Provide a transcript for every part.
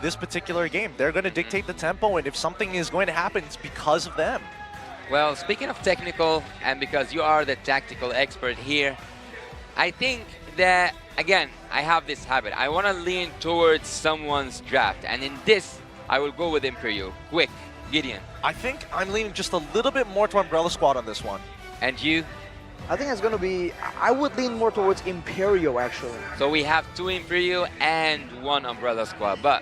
this particular game. They're going to dictate the tempo, and if something is going to happen, it's because of them. Well, speaking of technical, and because you are the tactical expert here, I think that, again, I have this habit. I want to lean towards someone's draft, and in this, I will go with Imperial. Quick, Gideon. I think I'm leaning just a little bit more to Umbrella Squad on this one. And you? I think it's going to be, I would lean more towards Imperial, actually. So we have 2 Imperial and 1 Umbrella Squad. But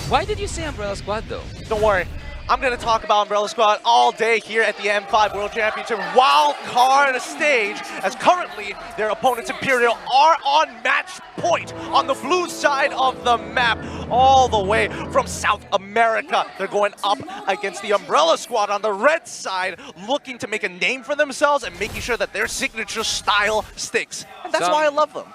why did you say Umbrella Squad, though? Don't worry. I'm going to talk about Umbrella Squad all day here at the M5 World Championship wild card stage, as currently their opponents Imperial are on match point on the blue side of the map, all the way from South America. They're going up against the Umbrella Squad on the red side, looking to make a name for themselves and making sure that their signature style sticks. And that's why I love them.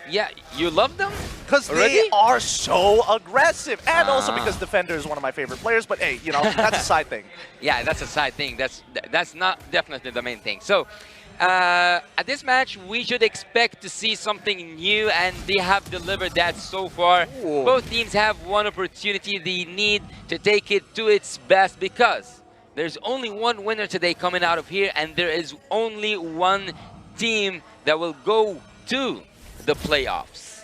Yeah, you love them? Because they are so aggressive. And also because Defender is one of my favorite players. But hey, you know, that's a side thing. Yeah, that's a side thing. That's not definitely the main thing. So, at this match, we should expect to see something new. And they have delivered that so far. Ooh. Both teams have one opportunity. They need to take it to its best, because there's only one winner today coming out of here. And there is only one team that will go to the playoffs.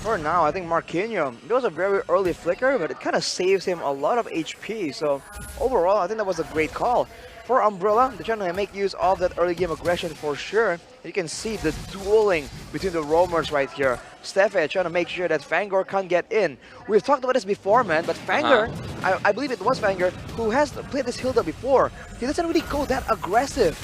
For now, I think Marquinhos, it was a very early flicker, but it kind of saves him a lot of HP. So overall, I think that was a great call. For Umbrella, they're trying to make use of that early game aggression for sure. You can see the dueling between the roamers right here. Steffe trying to make sure that Fangor can't get in. We've talked about this before, man, but Fangor, I believe it was Fangor, who has played this Hilda before. He doesn't really go that aggressive.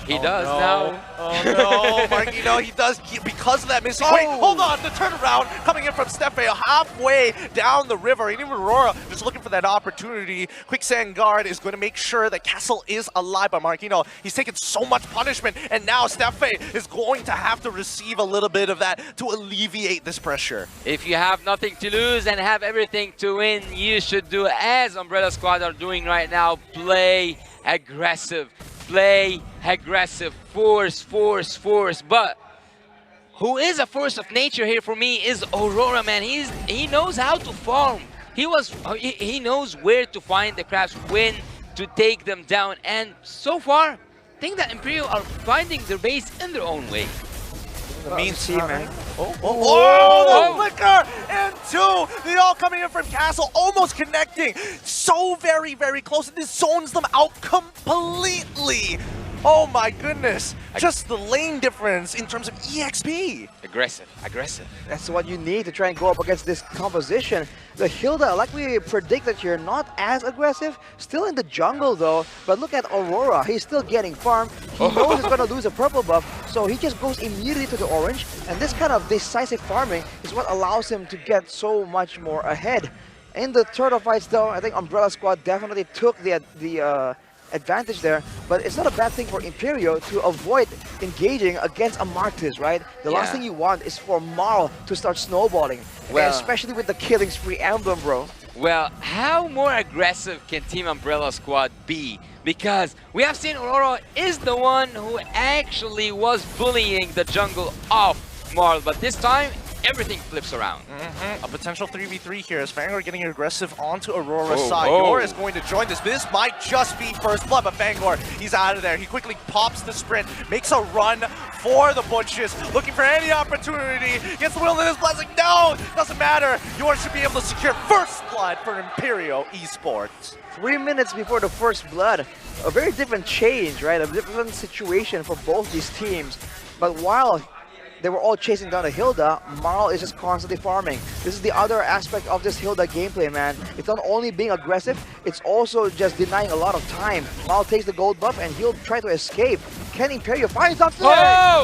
He does now. Oh no, Marquinhos, he does, because of that missing. Wait, hold on, the turnaround coming in from Steffe halfway down the river. And even Aurora just looking for that opportunity. Quicksand Guard is going to make sure that Castle is alive, but Marquinhos, he's taken so much punishment, and now Steffe is going to have to receive a little bit of that to alleviate this pressure. If you have nothing to lose and have everything to win, you should do as Umbrella Squad are doing right now. Play aggressive. Play aggressive, force. But who is a force of nature here for me is Aurora, man. He knows how to farm. He knows where to find the crabs, when to take them down. And so far, I think that Imperial are finding their base in their own way. The mean team, man. The flicker! And 2! They all coming in from Castle, almost connecting. So very, very close. And this zones them out completely. Oh my goodness. Just the lane difference in terms of EXP. Aggressive. That's what you need to try and go up against this composition. The Hilda, like we predicted here, not as aggressive. Still in the jungle though. But look at Aurora. He's still getting farmed. He knows he's going to lose a purple buff. So he just goes immediately to the orange. And this kind of decisive farming is what allows him to get so much more ahead. In the turtle fights though, I think Umbrella Squad definitely took the advantage there, but it's not a bad thing for Imperial to avoid engaging against a Martis, right? The last thing you want is for Marl to start snowballing, especially with the killing spree emblem, bro. Well, how more aggressive can Team Umbrella Squad be? Because we have seen Aurora is the one who actually was bullying the jungle off Marl, but this time everything flips around. A potential 3v3 here as Fangor getting aggressive onto Aurora's side. Yor is going to join this. This might just be first blood, but Fangor, he's out of there. He quickly pops the sprint, makes a run for the bushes, looking for any opportunity. Gets the Wilderness Blessing. No, doesn't matter. Yor should be able to secure first blood for Imperial Esports. 3 minutes before the first blood. A very different change, right? A different situation for both these teams. But while they were all chasing down the Hilda, Marl is just constantly farming. This is the other aspect of this Hilda gameplay, man. It's not only being aggressive, it's also just denying a lot of time. Marl takes the gold buff and he'll try to escape. Can Imperial find something?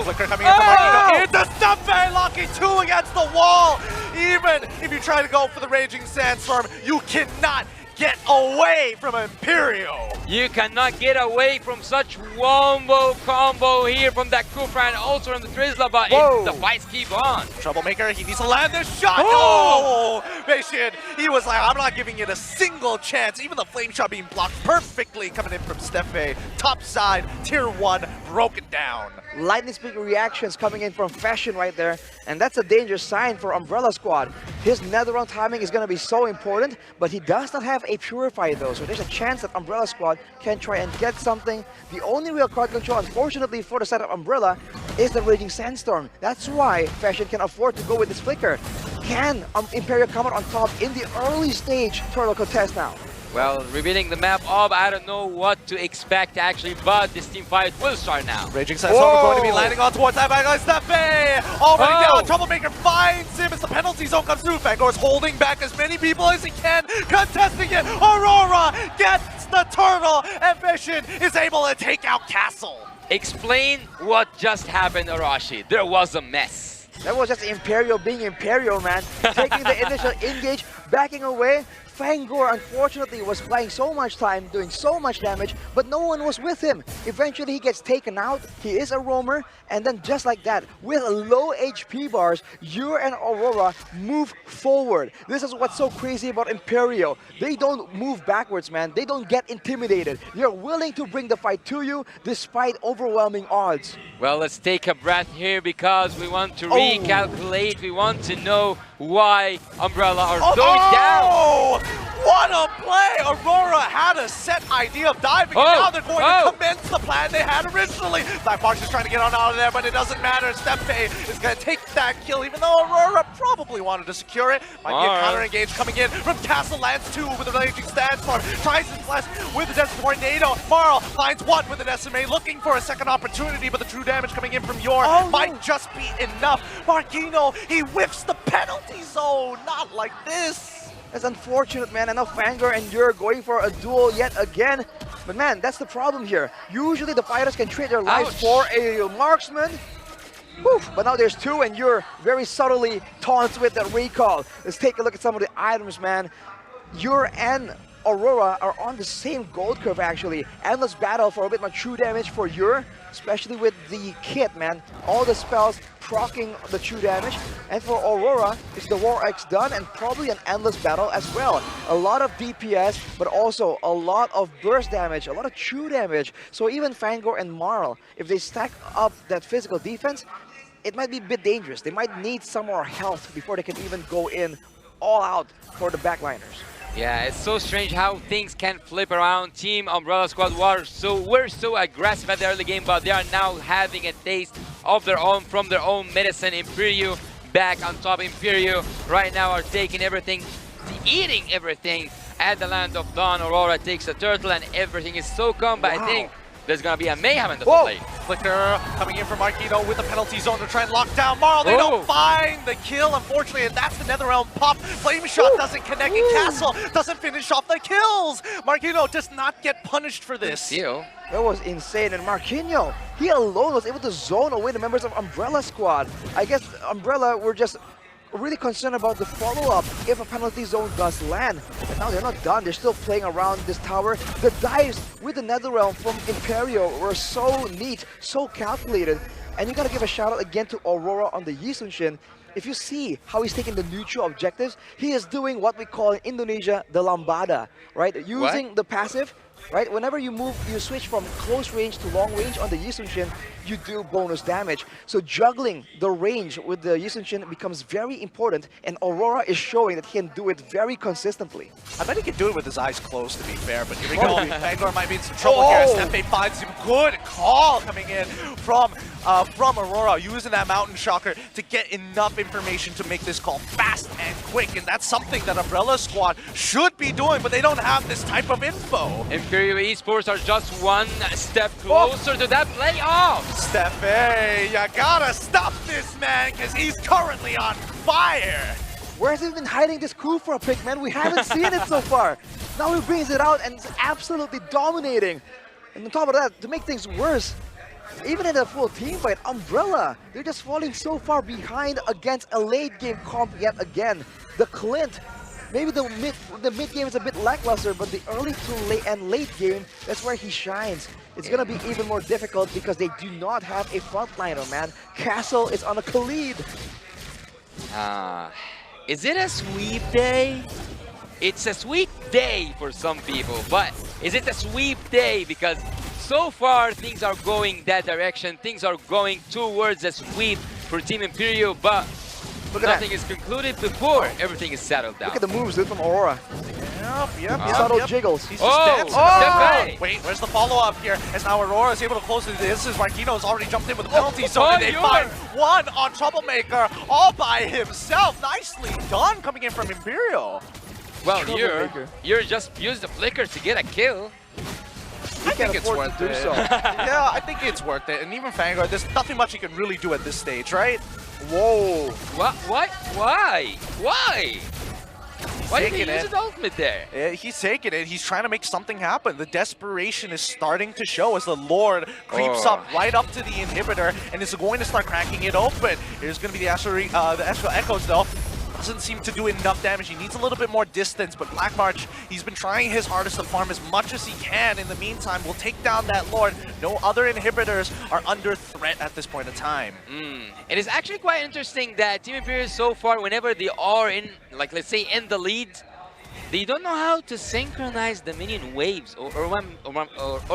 Flicker coming in from Marquinhos into Steffe, locking 2 against the wall. Even if you try to go for the Raging Sandstorm, you cannot get away from Imperial. You cannot get away from such wombo combo here from that Kufra and also from the Trizla, but the fights keep on. Troublemaker, he needs to land this shot. Oh! Ambition, he was like, I'm not giving it a single chance. Even the flame shot being blocked perfectly coming in from Steffe. Top side, tier 1, broken down. Lightning speed reactions coming in from Fashion right there, and that's a dangerous sign for Umbrella Squad. His netherround timing is going to be so important, but he does not have a Purify though, so there's a chance that Umbrella Squad can try and get something. The only real card control, unfortunately, for the side of Umbrella is the Raging Sandstorm. That's why Fashion can afford to go with this Flicker. Can Imperial come out on top in the early stage turtle contest now? Well, revealing the map of, I don't know what to expect actually, but this team fight will start now. Raging Sandstorm going to be landing on towards that bad guy, Steffe! Already down, Troublemaker finds him as the penalty zone comes through. Fangor is holding back as many people as he can, contesting it. Aurora gets the turtle, and Vision is able to take out Castle. Explain what just happened, Arashi. There was a mess. That was just Imperial being Imperial, man. Taking the initial engage, backing away. Fangor, unfortunately, was playing so much time, doing so much damage, but no one was with him. Eventually, he gets taken out. He is a roamer, and then just like that, with low HP bars, Ure and Aurora move forward. This is what's so crazy about Imperial. They don't move backwards, man. They don't get intimidated. They're willing to bring the fight to you despite overwhelming odds. Well, let's take a breath here because we want to recalculate. We want to know why Umbrella are going down. What a play! Aurora had a set idea of diving, and now they're going to commence the plan they had originally. Black Fox is trying to get on out of there, but it doesn't matter. Steffe is going to take that kill, even though Aurora probably wanted to secure it. Might be a counter engage coming in from Castle. Lands 2 with a Raging Sandstorm. Tries his less with the Desert Tornado. Marl finds 1 with an SMA, looking for a second opportunity, but the true damage coming in from Yor might just be enough. Marquino, he whiffs the penalty zone. Not like this. That's unfortunate, man. I know Fangor and Ure going for a duel yet again. But man, that's the problem here. Usually the fighters can trade their lives for a marksman. Woof. But now there's 2 and Ure very subtly taunts with that recall. Let's take a look at some of the items, man. Ure and Aurora are on the same gold curve actually. Endless Battle for a bit more true damage for Ure, especially with the kit, man. All the spells proccing the true damage. And for Aurora, it's the War X done and probably an Endless Battle as well. A lot of DPS, but also a lot of burst damage, a lot of true damage. So even Fangor and Marl, if they stack up that physical defense, it might be a bit dangerous. They might need some more health before they can even go in all out for the backliners. Yeah, it's so strange how things can flip around. Team Umbrella Squad were so aggressive at the early game, but they are now having a taste of their own from their own medicine. Imperio back on top. Imperio right now are taking everything, eating everything at the Land of Dawn. Aurora takes the turtle and everything is so calm, but I think there's gonna be a mayhem in the play. Flicker coming in from Marquino with the penalty zone to try and lock down Marl. They don't find the kill, unfortunately, and that's the Netherrealm pop. Flame shot doesn't connect, and Castle doesn't finish off the kills. Marquino does not get punished for this. That was insane, and Marquinhos, he alone was able to zone away the members of Umbrella Squad. I guess Umbrella were just really concerned about the follow-up if a penalty zone does land. But now they're not done. They're still playing around this tower. The dives with the Netherrealm from Imperio were so neat, so calculated. And you gotta give a shout out again to Aurora on the Yisunshin. If you see how he's taking the neutral objectives, he is doing what we call in Indonesia the lambada, right? Using the passive, right? Whenever you move, you switch from close range to long range on the Yisunshin, you do bonus damage. So juggling the range with the Yisunshin becomes very important, and Aurora is showing that he can do it very consistently. I bet he can do it with his eyes closed, to be fair, but here we go. Fangor might be in some trouble here as Steffe finds him. Good call coming in from Aurora, using that Mountain Shocker to get enough information to make this call fast and quick, and that's something that Umbrella Squad should be doing, but they don't have this type of info. Imperial Esports are just one step closer to that playoff. Steffe, you gotta stop this man, because he's currently on fire. Where has he been hiding this coup for a pick, man? We haven't seen it so far. Now he brings it out and it's absolutely dominating. And on top of that, to make things worse, even in a full team fight, Umbrella, they're just falling so far behind against a late game comp yet again. The Clint, maybe the mid game is a bit lackluster, but the early to late game, that's where he shines. It's gonna be even more difficult because they do not have a frontliner, man. Castle is on a Khalid. Is it a sweep day? It's a sweep day for some people, but is it a sweep day? Because so far things are going that direction. Things are going towards a sweep for Team Imperial, but nothing is concluded before everything is settled down. Look at the moves, dude, from Aurora. Yep. Subtle jiggles. He's just dancing. Oh! Wait, where's the follow-up here? As now Aurora is able to close the distance. Marquino's already jumped in with a penalty zone, and they find one on Troublemaker all by himself. Nicely done coming in from Imperial. Well, you're just used the flicker to get a kill. I think it's worth it. So. Yeah, I think it's worth it. And even Vanguard, there's nothing much he can really do at this stage, right? Whoa. What? Why? Why? Why did he use his ultimate there? Yeah, he's taking it. He's trying to make something happen. The desperation is starting to show as the Lord creeps up right up to the inhibitor and is going to start cracking it open. Here's going to be the Astral Echoes, though. Doesn't seem to do enough damage. He needs a little bit more distance, but Black March, he's been trying his hardest to farm as much as he can. In the meantime, we'll take down that Lord. No other inhibitors are under threat at this point in time. It is actually quite interesting that Team Imperial so far, whenever they are in, like let's say in the lead, they don't know how to synchronize the minion waves, or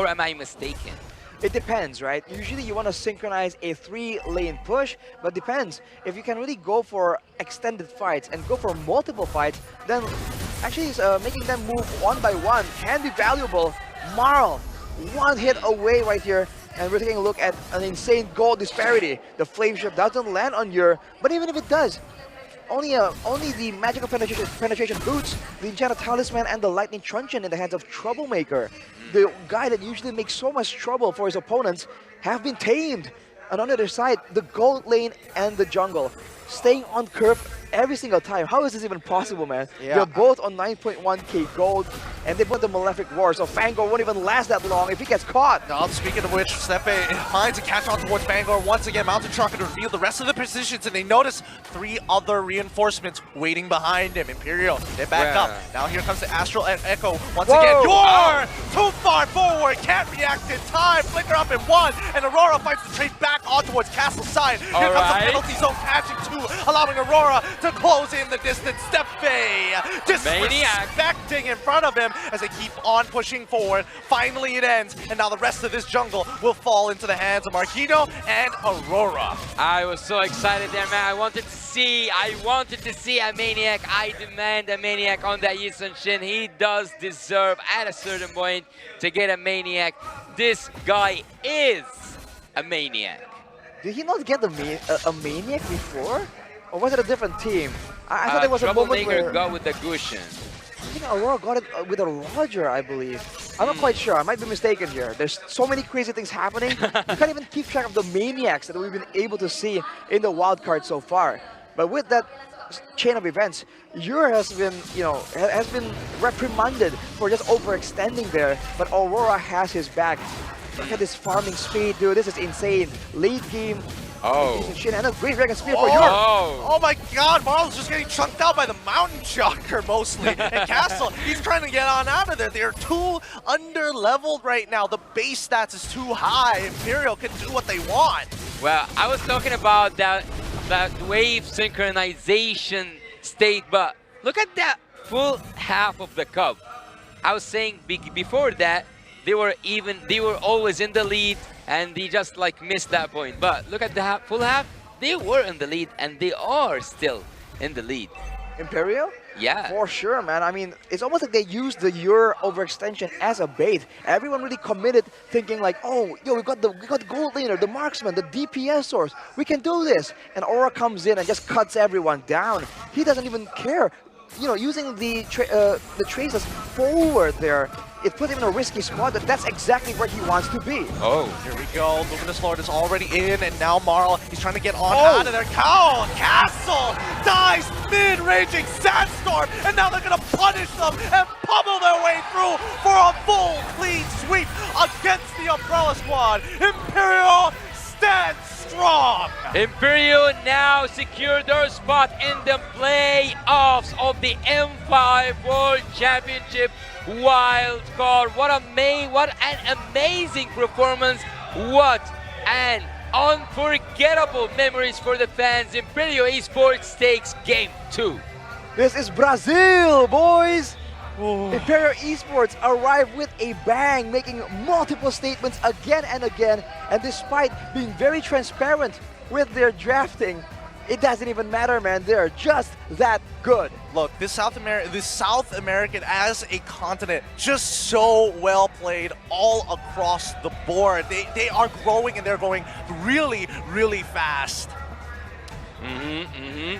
am I mistaken? It depends, right? Usually you want to synchronize a 3-lane push, but depends. If you can really go for extended fights and go for multiple fights, then actually making them move one by one can be valuable. Marl, one hit away right here, and we're taking a look at an insane gold disparity. The flame shift doesn't land on your, but even if it does, only the magical penetration boots, the enchanted talisman, and the lightning truncheon in the hands of Troublemaker. The guy that usually makes so much trouble for his opponents have been tamed. And on the other side, the gold lane and the jungle staying on curve every single time. How is this even possible, man? Yeah. They're both on 9.1k gold, and they put the Malefic War, so Fangor won't even last that long if he gets caught. Now, speaking of which, Steppe finds a catch on towards Vanguard once again. Mountain Trucker to reveal the rest of the positions, and they notice 3 other reinforcements waiting behind him. Imperial, they back up. Now here comes the Astral Echo once again. You're too far forward, can't react in time. Flicker up in 1, and Aurora fights the trade back on towards Castle side. Here comes the penalty zone catching 2, allowing Aurora to close in the distance. Steppe disrespecting in front of him as they keep on pushing forward. Finally it ends, and now the rest of this jungle will fall into the hands of Marquino and Aurora. I was so excited there, man. I wanted to see a Maniac. I demand a Maniac on that Yisun Shin. He does deserve at a certain point to get a Maniac. This guy is a Maniac. Did he not get a Maniac before? Or was it a different team? I thought there was a moment where... got with the Gushin. I think Aurora got it with a Roger, I believe. I'm not quite sure. I might be mistaken here. There's so many crazy things happening. You can't even keep track of the Maniacs that we've been able to see in the wildcard so far. But with that chain of events, Ure has been, has been reprimanded for just overextending there. But Aurora has his back. Look at this farming speed, dude. This is insane. Late game. And a great Dragon Spear for Ure. Oh my god, Marl's just getting chunked out by the Mountain Shocker mostly. And Castle, he's trying to get on out of there. They're too under-leveled right now. The base stats is too high. Imperial can do what they want. Well, I was talking about that wave synchronization state, but look at that full half of the cup. I was saying before that, they were always in the lead, and they just like missed that point. But look at the full half, they were in the lead, and they are still in the lead. Imperial? Yeah. For sure, man. I mean, it's almost like they used the Ure overextension as a bait. Everyone really committed, thinking like, oh, yo, we got the gold laner, the marksman, the DPS source. We can do this. And Aura comes in and just cuts everyone down. He doesn't even care. Using the traces forward there, it put him in a risky spot. That's exactly where he wants to be. Oh, here we go. Luminous Lord is already in, and now Marl, he's trying to get on out of there. Castle dies mid-raging Sandstorm, and now they're going to punish them and pummel their way through for a full clean sweep against the Umbrella Squad. Imperial stands strong. Imperial now secured their spot in the playoffs of the M5 World Championship wild card. What an amazing performance. What an unforgettable memories for the fans. Imperial Esports takes game 2. This is Brazil, boys! Imperial Esports arrived with a bang, making multiple statements again and again, and despite being very transparent with their drafting, it doesn't even matter, man. They're just that good. Look, this South American as a continent, just so well played all across the board. They are growing and they're going really, really fast.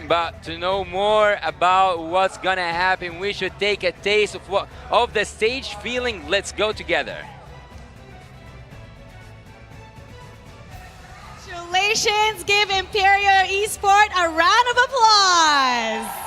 But to know more about what's gonna happen, we should take a taste of the stage feeling. Let's go together. Congratulations! Give Imperial Esports a round of applause.